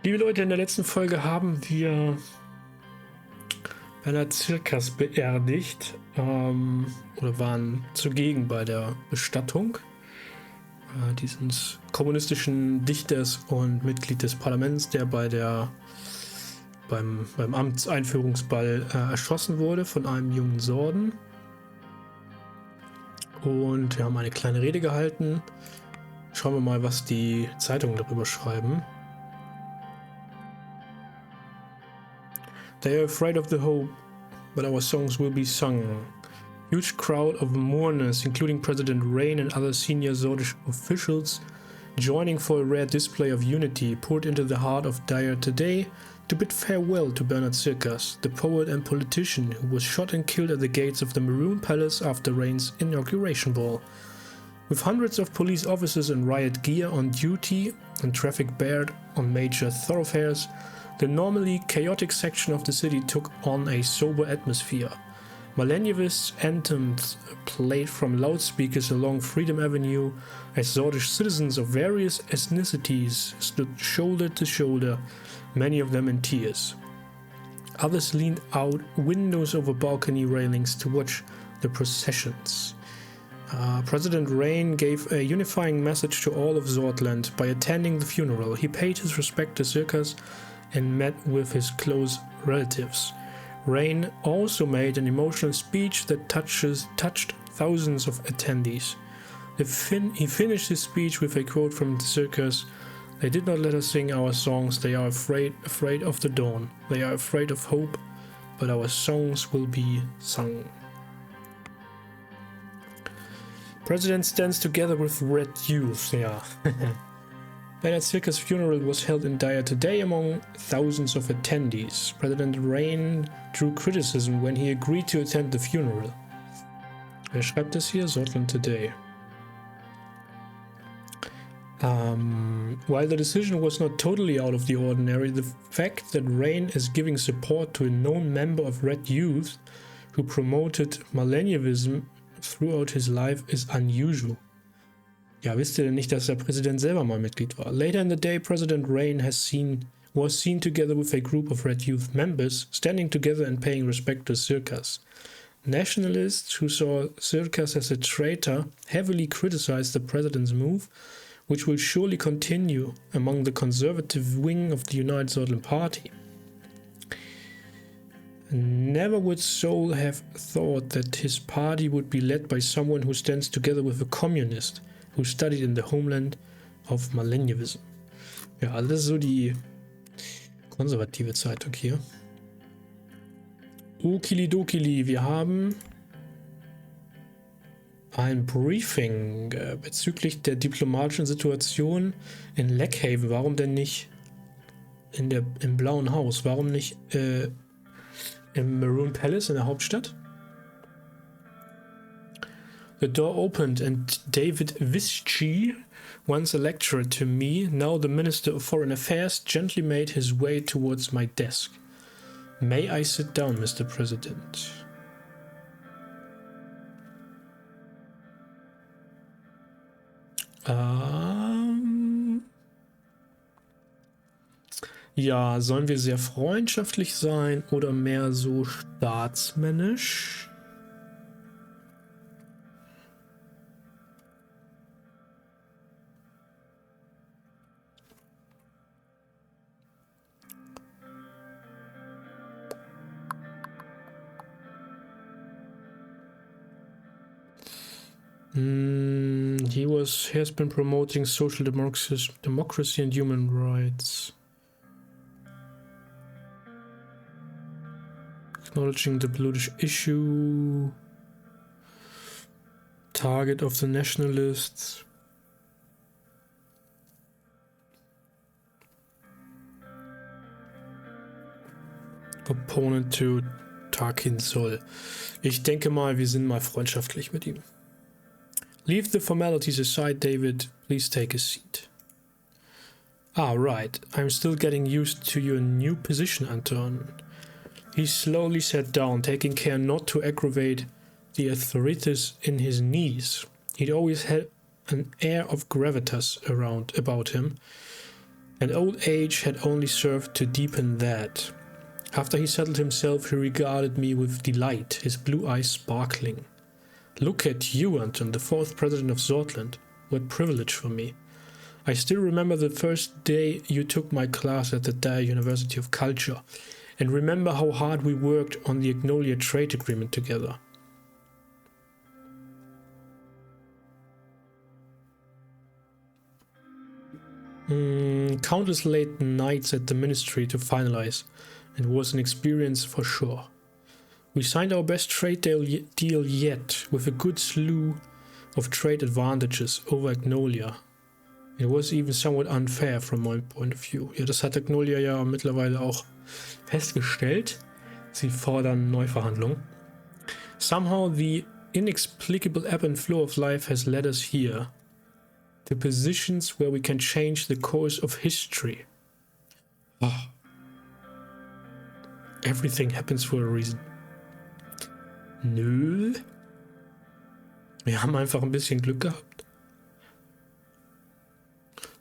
Liebe Leute, in der letzten Folge haben wir Bernhard Circas beerdigt oder waren zugegen bei der Bestattung dieses kommunistischen Dichters und Mitglied des Parlaments, der beim Amtseinführungsball erschossen wurde von einem jungen Sorden. Und wir haben eine kleine Rede gehalten. Schauen wir mal, was die Zeitungen darüber schreiben. They are afraid of the hope, but our songs will be sung. Huge crowd of mourners, including President Rayne and other senior Sordish officials, joining for a rare display of unity, poured into the heart of Dire today to bid farewell to Bernhard Circas, the poet and politician who was shot and killed at the gates of the Maroon Palace after Rayne's inauguration ball. With hundreds of police officers in riot gear on duty and traffic barred on major thoroughfares, the normally chaotic section of the city took on a sober atmosphere. Millennialists' anthems played from loudspeakers along Freedom Avenue as Sordish citizens of various ethnicities stood shoulder to shoulder, many of them in tears. Others leaned out windows over balcony railings to watch the processions. President Rayne gave a unifying message to all of Sordland by attending the funeral. He paid his respect to Circas and met with his close relatives. Rayne also made an emotional speech that touched thousands of attendees. He finished his speech with a quote from Circas: "They did not let us sing our songs. They are afraid of the dawn. They are afraid of hope, but our songs will be sung." President stands together with red youth. Yeah. Bernhard Circas' funeral was held in Dire today among thousands of attendees. President Rayne drew criticism when he agreed to attend the funeral. Wer schreibt das hier? Sordland Today. While the decision was not totally out of the ordinary, the fact that Rayne is giving support to a known member of Red Youth who promoted millennialism throughout his life is unusual. Ja, wisst ihr denn nicht, dass der Präsident selber mal Mitglied war? Later in the day, President Rayne was seen together with a group of Red Youth members, standing together and paying respect to Circas. Nationalists who saw Circas as a traitor heavily criticized the president's move, which will surely continue among the conservative wing of the United Sordland Party. Never would Sol have thought that his party would be led by someone who stands together with a communist who studied in the homeland of millennialism. Ja, also das ist so die konservative Zeitung hier. Okilidokili, wir haben ein Briefing bezüglich der diplomatischen Situation in Lakehaven. Warum denn nicht im Blauen Haus? Warum nicht im Maroon Palace in der Hauptstadt? The door opened and David Vischi, once a lecturer to me, now the Minister of Foreign Affairs, gently made his way towards my desk. May I sit down, Mr. President? Ja, sollen wir sehr freundschaftlich sein oder mehr so staatsmännisch? He has been promoting social democracy and human rights. Acknowledging the political issue. Target of the nationalists. Opponent to Tarkin Sol. Ich denke mal, wir sind mal freundschaftlich mit ihm. Leave the formalities aside, David. Please take a seat. Ah, right. I'm still getting used to your new position, Anton. He slowly sat down, taking care not to aggravate the arthritis in his knees. He'd always had an air of gravitas about him, and old age had only served to deepen that. After he settled himself, he regarded me with delight, his blue eyes sparkling. Look at you, Anton, the 4th president of Sordland. What privilege for me. I still remember the first day you took my class at the Dyer University of Culture, and remember how hard we worked on the Agnolia trade agreement together. Countless late nights at the ministry to finalize. It was an experience for sure. We signed our best trade deal yet, with a good slew of trade advantages over Agnolia. It was even somewhat unfair from my point of view. Ja, das hat Agnolia ja mittlerweile auch festgestellt. Sie fordern Neuverhandlungen. Somehow the inexplicable ebb and flow of life has led us here. To positions where we can change the course of history. Oh. Everything happens for a reason. Nö. Wir haben einfach ein bisschen Glück gehabt.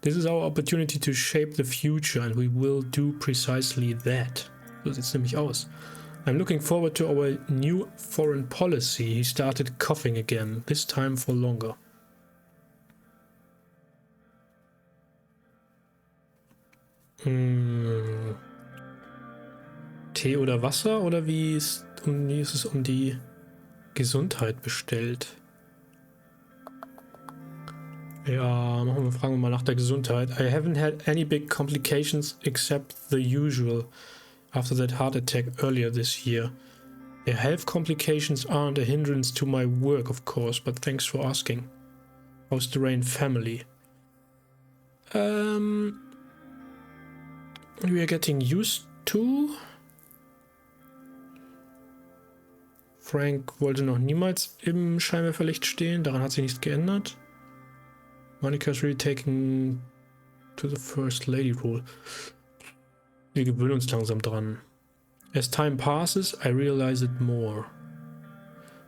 This is our opportunity to shape the future and we will do precisely that. So sieht's nämlich aus. I'm looking forward to our new foreign policy. He started coughing again, this time for longer. Tee oder Wasser oder wie ist es um die Gesundheit bestellt? Ja, fragen wir mal nach der Gesundheit. I haven't had any big complications except the usual after that heart attack earlier this year. The health complications aren't a hindrance to my work, of course, but thanks for asking. How's the Rayne family? We are getting used to. Frank wollte noch niemals im Scheinwerferlicht stehen, daran hat sich nichts geändert. Monica's really taking to the first lady role. Wir gewöhnen uns langsam dran. As time passes, I realize it more.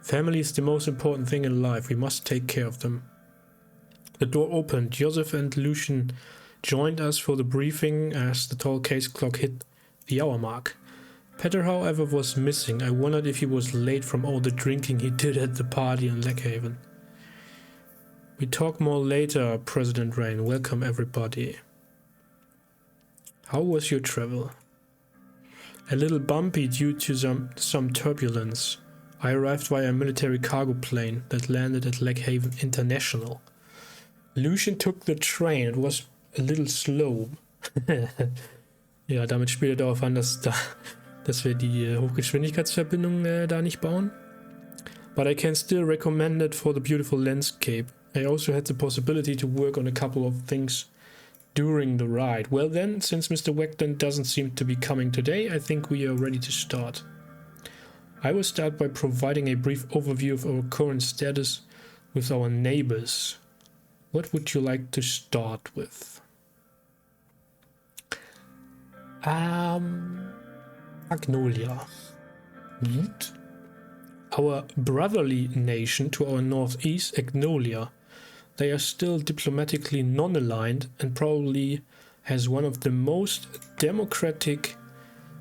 Family is the most important thing in life. We must take care of them. The door opened. Joseph and Lucian joined us for the briefing as the tall case clock hit the hour mark. Peter, however, was missing. I wondered if he was late from all the drinking he did at the party in Lakehaven. We talk more later, President Rayne. Welcome, everybody. How was your travel? A little bumpy due to some turbulence. I arrived via a military cargo plane that landed at Lakehaven International. Lucian took the train. It was a little slow. Ja, damit spielt er darauf an, dass wir die Hochgeschwindigkeitsverbindung da nicht bauen. But I can still recommend it for the beautiful landscape. I also had the possibility to work on a couple of things during the ride. Well then, since Mr. Weckton doesn't seem to be coming today, I think we are ready to start. I will start by providing a brief overview of our current status with our neighbors. What would you like to start with? Agnolia. Our brotherly nation to our northeast, Agnolia. They are still diplomatically non-aligned and probably has one of the most democratic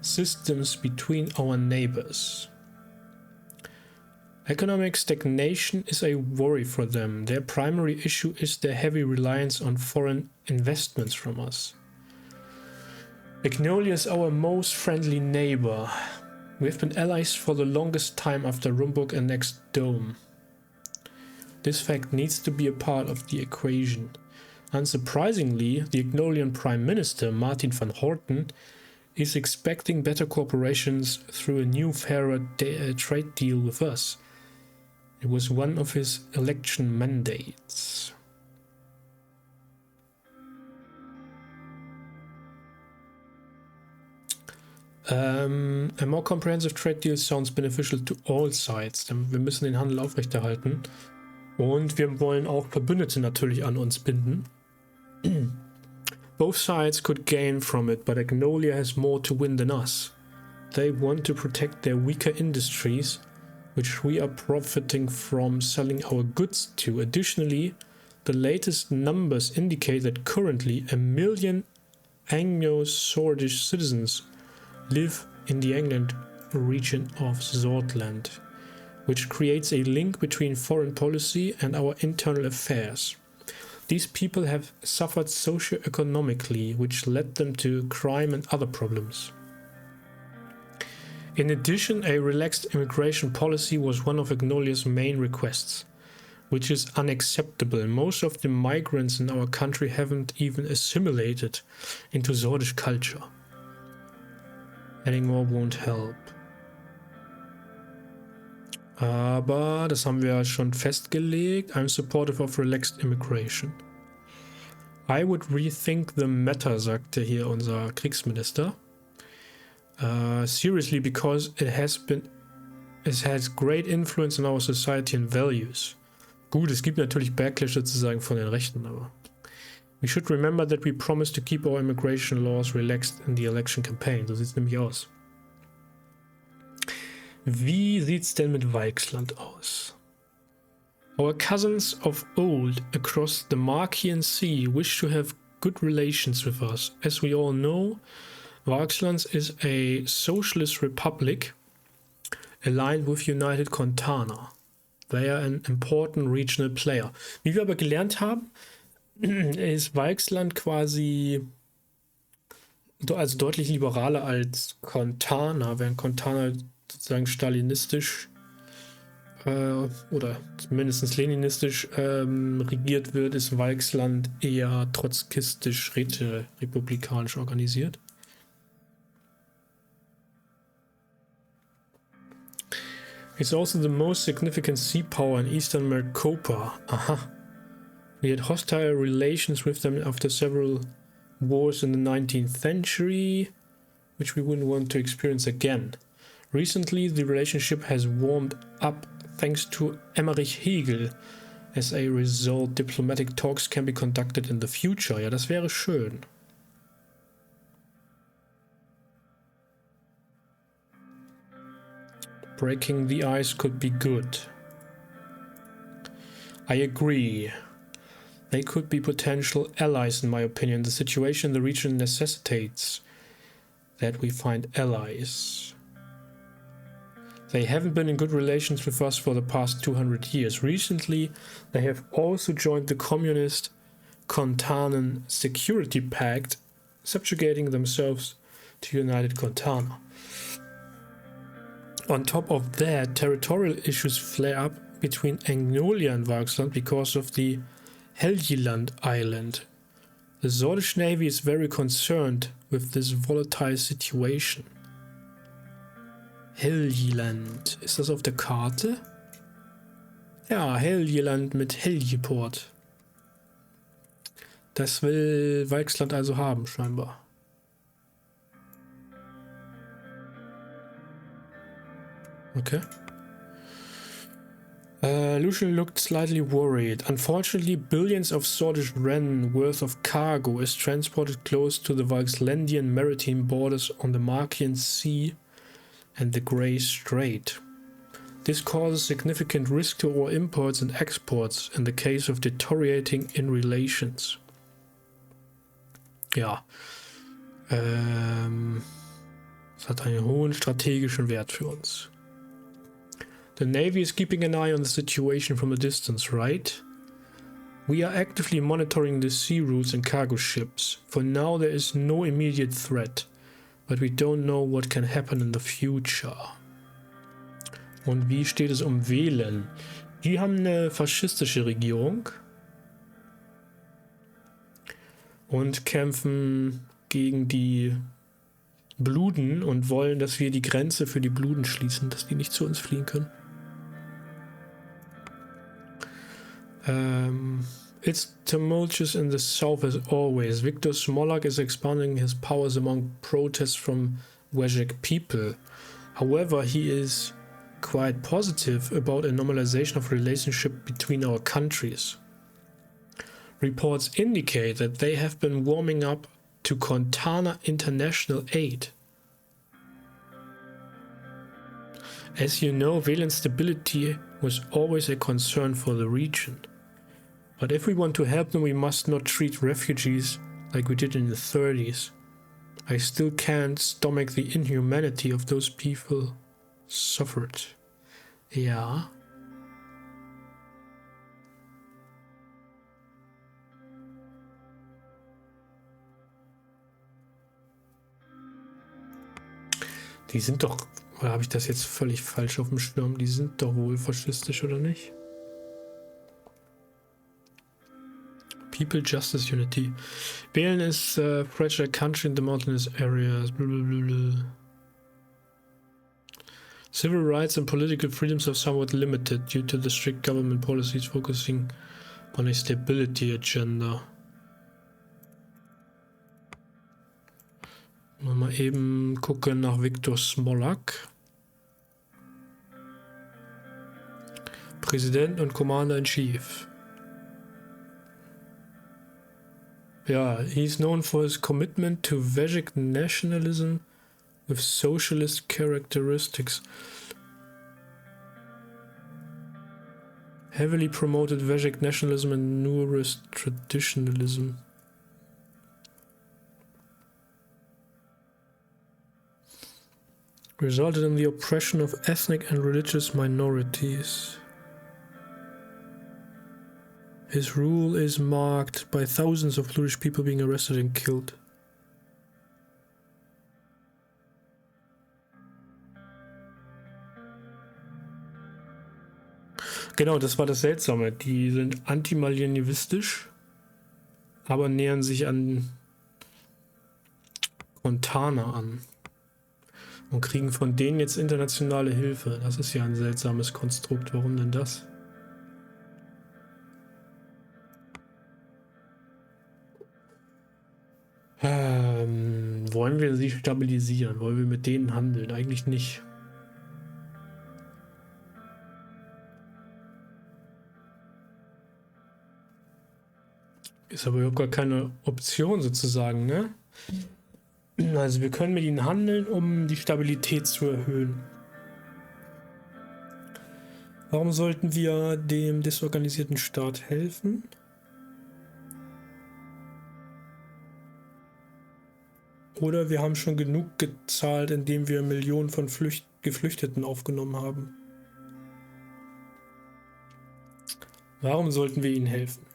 systems between our neighbors. Economic stagnation is a worry for them. Their primary issue is their heavy reliance on foreign investments from us. Agnolia is our most friendly neighbor. We have been allies for the longest time after Rumburg annexed Dome. This fact needs to be a part of the equation. Unsurprisingly, the Agnolian Prime Minister, Martin van Horten, is expecting better cooperations through a new fairer trade deal with us. It was one of his election mandates. A more comprehensive trade deal sounds beneficial to all sides. Wir müssen den Handel aufrechterhalten. Und wir wollen auch Verbündete natürlich an uns binden. Both sides could gain from it, but Agnolia has more to win than us. They want to protect their weaker industries, which we are profiting from selling our goods to. Additionally, the latest numbers indicate that currently 1 million Anglo-Swedish citizens live in the England region of Sordland, which creates a link between foreign policy and our internal affairs. These people have suffered socio-economically, which led them to crime and other problems. In addition, a relaxed immigration policy was one of Agnolia's main requests, which is unacceptable. Most of the migrants in our country haven't even assimilated into Sordish culture. Adding more won't help. Aber das haben wir schon festgelegt. I'm supportive of relaxed immigration. I would rethink the matter, sagte hier unser Kriegsminister. Seriously, because it has great influence on our society and values. Gut, es gibt natürlich Backlash sozusagen von den Rechten, aber we should remember that we promised to keep our immigration laws relaxed in the election campaign. So sieht es nämlich aus. Wie sieht's denn mit Weichsland aus? Our cousins of old across the Markian Sea wish to have good relations with us. As we all know, Weichsland is a socialist republic aligned with United Contana. They are an important regional player. Wie wir aber gelernt haben, ist Weichsland quasi also deutlich liberaler als Contana, während Contana sozusagen stalinistisch oder zumindest leninistisch regiert wird, ist Weichsland eher trotzkistisch, republikanisch organisiert. It's also the most significant sea power in Eastern Maricopa. Aha. We had hostile relations with them after several wars in the 19th century, which we wouldn't want to experience again. Recently, the relationship has warmed up thanks to Emmerich Hegel. As a result, diplomatic talks can be conducted in the future. Ja, das wäre schön. Breaking the ice could be good. I agree. They could be potential allies in my opinion. The situation in the region necessitates that we find allies. They haven't been in good relations with us for the past 200 years. Recently, they have also joined the communist Contanan Security Pact, subjugating themselves to United Contana. On top of that, territorial issues flare up between Angnolia and Weichsland because of the Helgeland island. The Sordish Navy is very concerned with this volatile situation. Helgeland. Ist das auf der Karte? Ja, Helgeland mit Helgeport. Das will Weichsland also haben, scheinbar. Okay. Lucian looked slightly worried. Unfortunately, billions of Sordish ren worth of cargo is transported close to the Weichslandian maritime borders on the Markian Sea and the Grey Strait. This causes significant risk to our imports and exports in the case of deteriorating in relations. Ja. Es hat einen hohen strategischen Wert für uns. The Navy is keeping an eye on the situation from a distance, right? We are actively monitoring the sea routes and cargo ships. For now there is no immediate threat, but we don't know what can happen in the future. Und wie steht es um Wählen? Die haben eine faschistische Regierung und kämpfen gegen die Bluden und wollen, dass wir die Grenze für die Bluden schließen, dass die nicht zu uns fliehen können. It's tumultuous in the south as always. Viktor Smolak is expanding his powers among protests from Wajak people. However, he is quite positive about a normalization of relationship between our countries. Reports indicate that they have been warming up to Contana international aid. As you know, Wählen stability was always a concern for the region. But if we want to help them, we must not treat refugees like we did in the 30s. I still can't stomach the inhumanity of those people suffered. Ja. Die sind doch, oder habe ich das jetzt völlig falsch auf dem Schirm? Die sind doch wohl faschistisch, oder nicht? People, Justice, Unity. Wählen is fragile country in the mountainous areas. Blablabla. Civil rights and political freedoms are somewhat limited due to the strict government policies focusing on a stability agenda. Mal eben gucken nach Viktor Smolak. Präsident und Commander-in-Chief. Ja, he's known for his commitment to Vedic nationalism with socialist characteristics. Heavily promoted Vedic nationalism and Nuerist traditionalism. Resulted in the oppression of ethnic and religious minorities. His rule is marked by thousands of Jewish people being arrested and killed. Genau, das war das Seltsame. Die sind antimalinivistisch, aber nähern sich an Montana an. Und kriegen von denen jetzt internationale Hilfe. Das ist ja ein seltsames Konstrukt. Warum denn das? Wollen wir sie stabilisieren? Wollen wir mit denen handeln? Eigentlich nicht. Ist aber überhaupt gar keine Option sozusagen, ne? Also wir können mit ihnen handeln, um die Stabilität zu erhöhen. Warum sollten wir dem desorganisierten Staat helfen? Oder wir haben schon genug gezahlt, indem wir Millionen von Geflüchteten aufgenommen haben. Warum sollten wir ihnen helfen?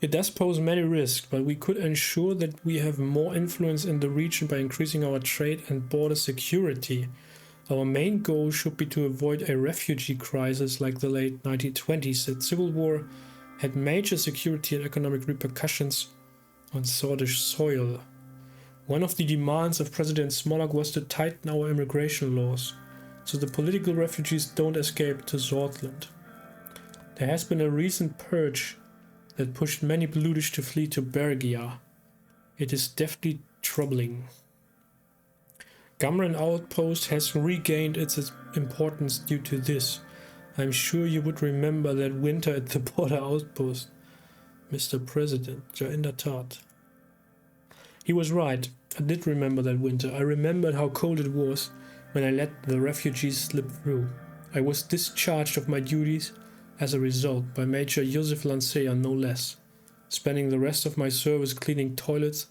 It does pose many risks, but we could ensure that we have more influence in the region by increasing our trade and border security. Our main goal should be to avoid a refugee crisis like the late 1920s. That civil war had major security and economic repercussions on Swedish soil. One of the demands of President Smolak was to tighten our immigration laws, so the political refugees don't escape to Sordland. There has been a recent purge that pushed many Bludish to flee to Bergia. It is definitely troubling. Gamran Outpost has regained its importance due to this. I'm sure you would remember that winter at the border outpost, Mr. President. Ja, in der Tat. He was right. I did remember that winter. I remembered how cold it was when I let the refugees slip through. I was discharged of my duties as a result by Major Josef Lancea, no less, spending the rest of my service cleaning toilets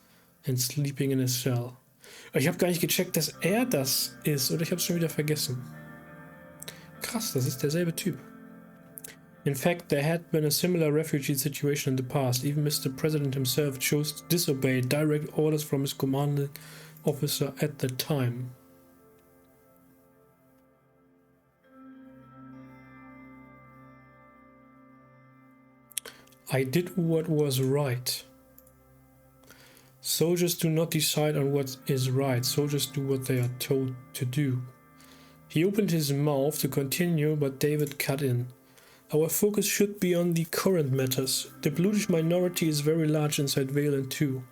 and sleeping in a cell. Ich habe gar nicht gecheckt, dass er das ist, oder ich habe es schon wieder vergessen. Krass, das ist derselbe Typ. In fact, there had been a similar refugee situation in the past. Even Mr. President himself chose to disobey direct orders from his commanding officer at the time. I did what was right. Soldiers do not decide on what is right. Soldiers do what they are told to do. He opened his mouth to continue, but David cut in. Our focus should be on the current matters. The Bludish minority is very large inside Wales too,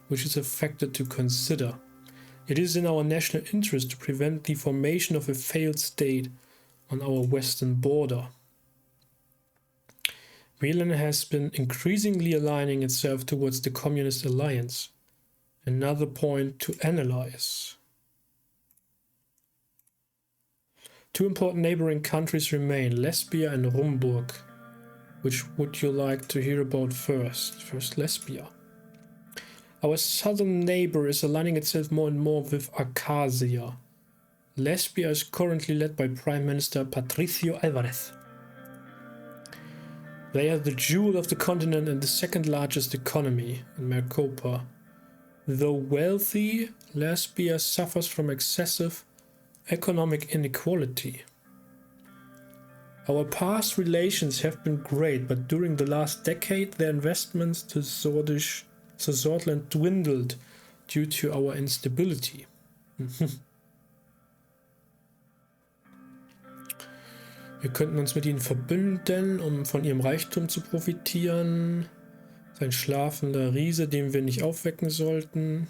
which is a factor to consider. It is in our national interest to prevent the formation of a failed state on our western border. Wales has been increasingly aligning itself towards the Communist Alliance. Another point to analyze. Two important neighboring countries remain, Lesbia and Rumburg. Which would you like to hear about first? First, Lesbia. Our southern neighbor is aligning itself more and more with Acacia. Lesbia is currently led by Prime Minister Patricio Alvarez. They are the jewel of the continent and the second largest economy in Maricopa. Though wealthy, Lesbia suffers from excessive economic inequality. Our past relations have been great, but during the last decade their investments to Sordland dwindled due to our instability. Wir könnten uns mit ihnen verbünden, um von ihrem Reichtum zu profitieren. Ein schlafender Riese, den wir nicht aufwecken sollten.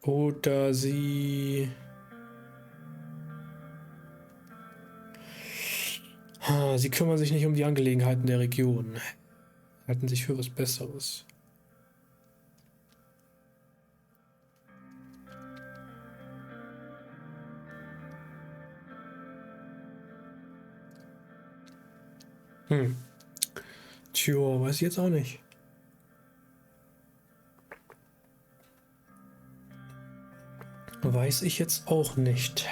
Oder sie kümmern sich nicht um die Angelegenheiten der Region. Halten sich für was Besseres. Tja, weiß ich jetzt auch nicht. Weiß ich jetzt auch nicht.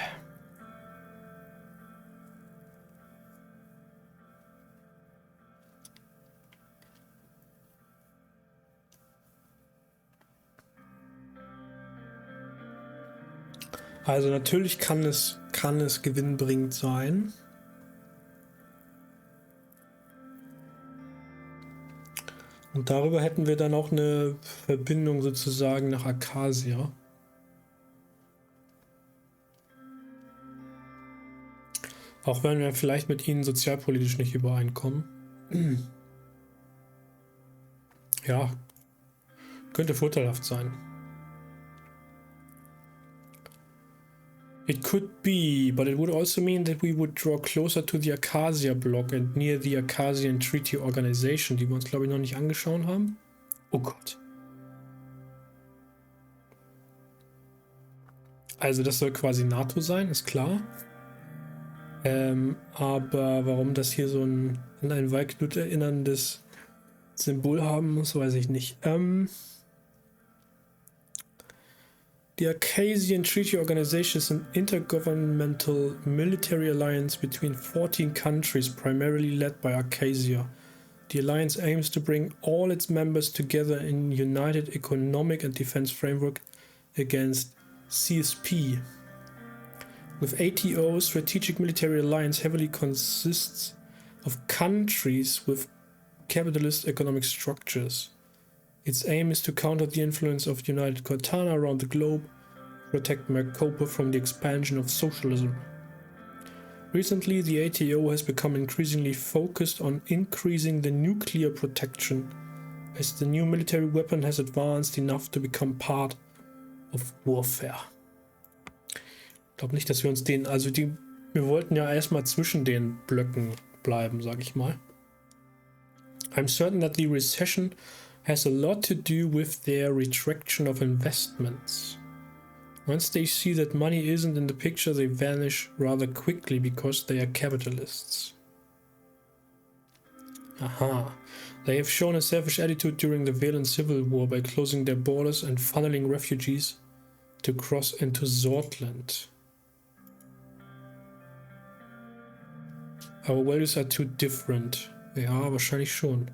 Also natürlich kann es gewinnbringend sein. Und darüber hätten wir dann auch eine Verbindung sozusagen nach Acacia. Auch wenn wir vielleicht mit ihnen sozialpolitisch nicht übereinkommen. Ja, könnte vorteilhaft sein. It could be, but it would also mean that we would draw closer to the Acacia block and near the Acacian Treaty Organization, die wir uns, glaube ich, noch nicht angeschaut haben. Oh Gott. Also das soll quasi NATO sein, ist klar. Aber warum das hier so an ein Waldknut erinnerndes Symbol haben muss, weiß ich nicht. The Acacian Treaty Organization is an intergovernmental military alliance between 14 countries, primarily led by Acacia. The alliance aims to bring all its members together in a united economic and defense framework against CSP. With ATO, strategic military alliance heavily consists of countries with capitalist economic structures. Its aim is to counter the influence of United Cortana around the globe, protect Maricopa from the expansion of socialism. Recently, the ATO has become increasingly focused on increasing the nuclear protection, as the new military weapon has advanced enough to become part of warfare. Ich glaube nicht, dass wir uns wir wollten ja erstmal zwischen den Blöcken bleiben, sag ich mal. I'm certain that the recession has a lot to do with their retraction of investments. Once they see that money isn't in the picture, they vanish rather quickly because they are capitalists. Aha. They have shown a selfish attitude during the violent civil war by closing their borders and funneling refugees to cross into Sordland. Our values are too different. Ja, wahrscheinlich schon.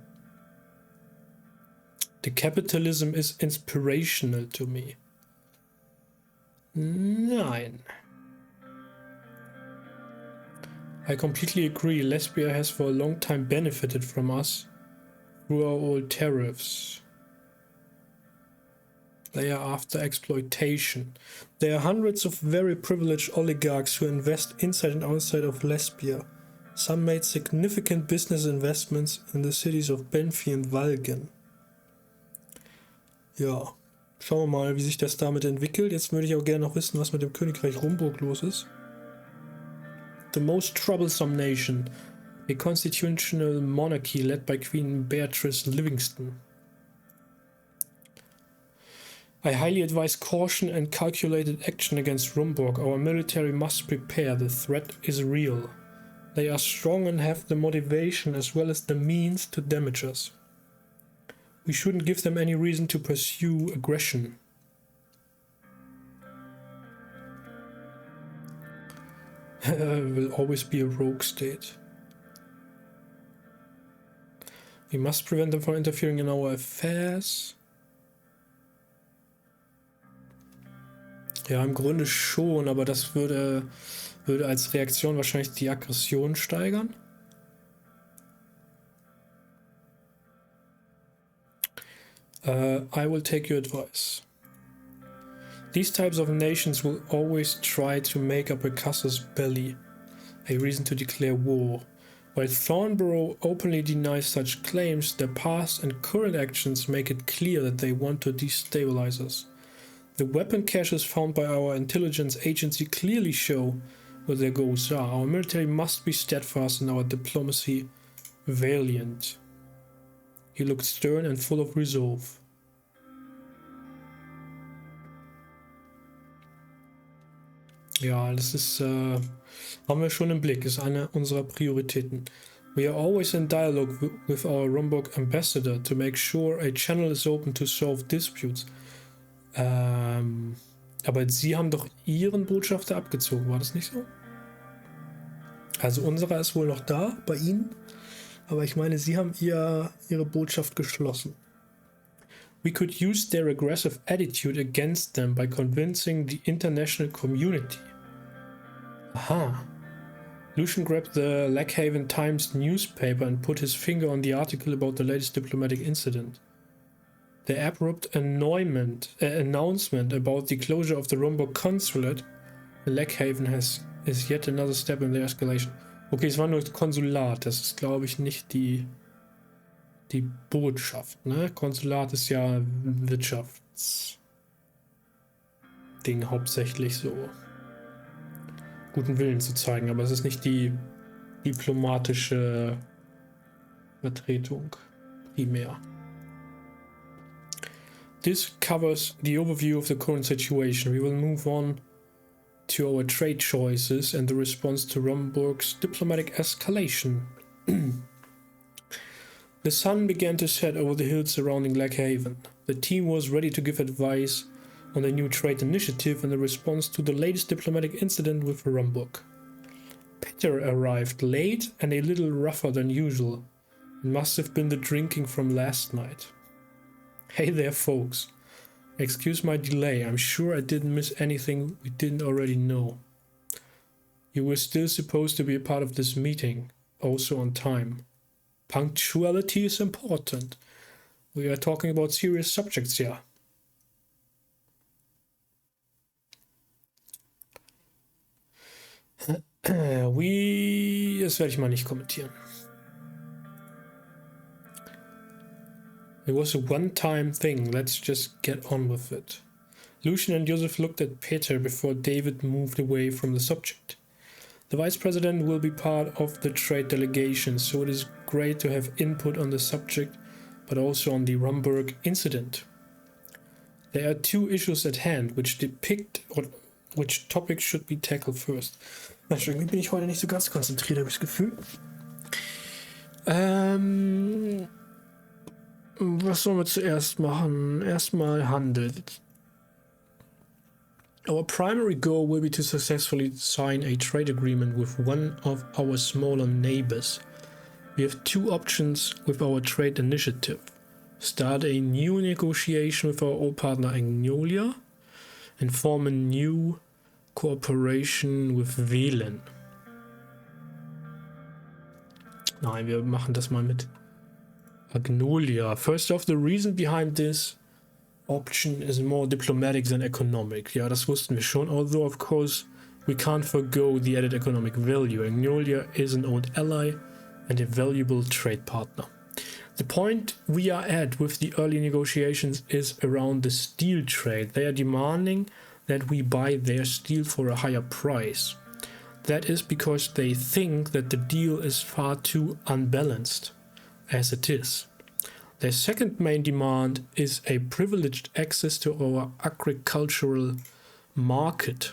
The capitalism is inspirational to me. Nein. I completely agree. Lesbia has for a long time benefited from us through our old tariffs. They are after exploitation. There are hundreds of very privileged oligarchs who invest inside and outside of Lesbia. Some made significant business investments in the cities of Benfi and Valgen. Ja, schauen wir mal, wie sich das damit entwickelt. Jetzt würde ich auch gerne noch wissen, was mit dem Königreich Rumburg los ist. The most troublesome nation, a constitutional monarchy led by Queen Beatrice Livingston. I highly advise caution and calculated action against Rumburg. Our military must prepare. The threat is real. They are strong and have the motivation as well as the means to damage us. We shouldn't give them any reason to pursue aggression. Will always be a rogue state. We must prevent them from interfering in our affairs. Ja, im Grunde schon, aber das würde als Reaktion wahrscheinlich die Aggression steigern. I will take your advice. These types of nations will always try to make up a casus belli, a reason to declare war. While Thornborough openly denies such claims, their past and current actions make it clear that they want to destabilize us. The weapon caches found by our intelligence agency clearly show what their goals are. Our military must be steadfast and our diplomacy valiant. He looked stern and full of resolve. Ja, das ist, haben wir schon im Blick, ist eine unserer Prioritäten. We are always in dialogue with our Rumburg ambassador to make sure a channel is open to solve disputes. Aber Sie haben doch Ihren Botschafter abgezogen, war das nicht so? Also unserer ist wohl noch da, bei Ihnen. Aber ich meine, Sie haben Ihre Botschaft geschlossen. We could use their aggressive attitude against them by convincing the international community. Aha. Lucian grabbed the Lackhaven Times newspaper and put his finger on the article about the latest diplomatic incident. The abrupt announcement about the closure of the Rumburg consulate in Lackhaven is yet another step in the escalation. Okay, es war nur das Konsulat, das ist, glaube ich, nicht die Botschaft, ne? Konsulat ist ja ein Wirtschaftsding, hauptsächlich so guten Willen zu zeigen, aber es ist nicht die diplomatische Vertretung primär. This covers the overview of the current situation. We will move on to our trade choices and the response to Rumburg's diplomatic escalation. The sun began to set over the hills surrounding Lackhaven. The team was ready to give advice on the new trade initiative in the response to the latest diplomatic incident with Rumburg. Peter arrived late and a little rougher than usual. It must have been the drinking from last night. Hey there, folks. Excuse my delay. I'm sure I didn't miss anything we didn't already know. You were still supposed to be a part of this meeting, also on time. Punctuality is important. We are talking about serious subjects here. Das werde ich mal nicht kommentieren. It was a one-time thing. Let's just get on with it. Lucian and Joseph looked at Peter before David moved away from the subject. The Vice President will be part of the trade delegation, so it is great to have input on the subject, but also on the Rumburg incident. There are two issues at hand, which depict which topics should be tackled first. Irgendwie bin ich heute nicht so ganz konzentriert, habe ich das Gefühl. Was sollen wir zuerst machen? Erstmal Handel. Our primary goal will be to successfully sign a trade agreement with one of our smaller neighbors. We have two options with our trade initiative. Start a new negotiation with our old partner Agnolia and form a new cooperation with Welt. Nein, wir machen das mal mit Agnolia. First off, the reason behind this option is more diplomatic than economic. Ja, das wussten wir schon. Although, of course, we can't forgo the added economic value. Agnolia is an old ally and a valuable trade partner. The point we are at with the early negotiations is around the steel trade. They are demanding that we buy their steel for a higher price. That is because they think that the deal is far too unbalanced, as it is. Their second main demand is a privileged access to our agricultural market.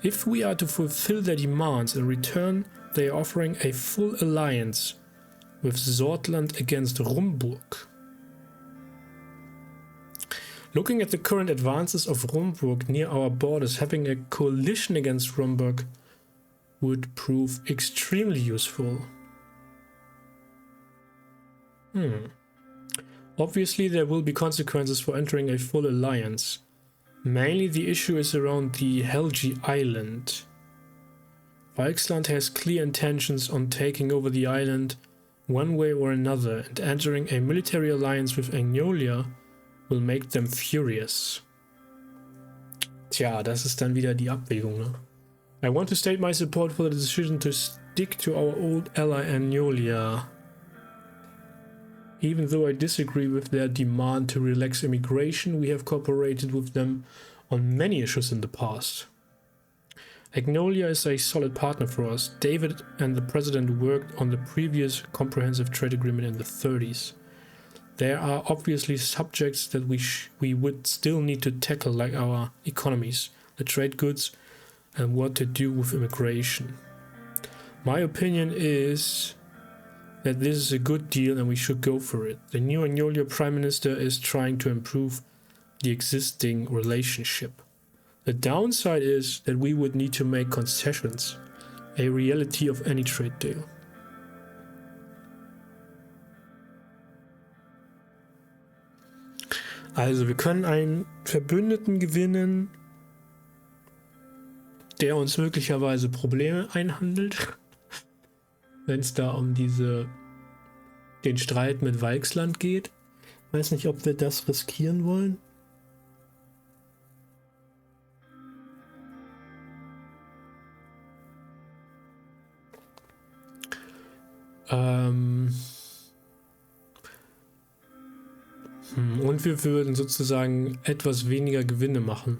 If we are to fulfill their demands in return, they are offering a full alliance with Sordland against Rumburg. Looking at the current advances of Rumburg near our borders, having a coalition against Rumburg would prove extremely useful. Obviously, there will be consequences for entering a full alliance. Mainly the issue is around the Helgi Island. Weichsland has clear intentions on taking over the island one way or another, and entering a military alliance with Agnolia will make them furious. Tja, das ist dann wieder die Abwägung, ne? I want to state my support for the decision to stick to our old ally Agnolia. Even though I disagree with their demand to relax immigration, we have cooperated with them on many issues in the past. Agnolia is a solid partner for us. David and the President worked on the previous comprehensive trade agreement in the 30s. There are obviously subjects that we would still need to tackle, like our economies, the trade goods, and what to do with immigration. My opinion is that this is a good deal and we should go for it. The new Agnolia Prime Minister is trying to improve the existing relationship. The downside is that we would need to make concessions, a reality of any trade deal. Also wir können einen Verbündeten gewinnen, der uns möglicherweise Probleme einhandelt, wenn es da um den Streit mit Weichsland geht. Ich weiß nicht, ob wir das riskieren wollen. Und wir würden sozusagen etwas weniger Gewinne machen.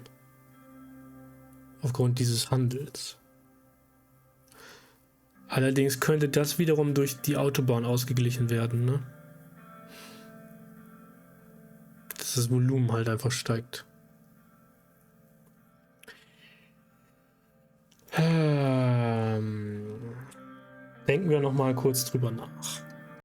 Aufgrund dieses Handels. Allerdings könnte das wiederum durch die Autobahn ausgeglichen werden, ne? Dass das Volumen halt einfach steigt. Denken wir noch mal kurz drüber nach.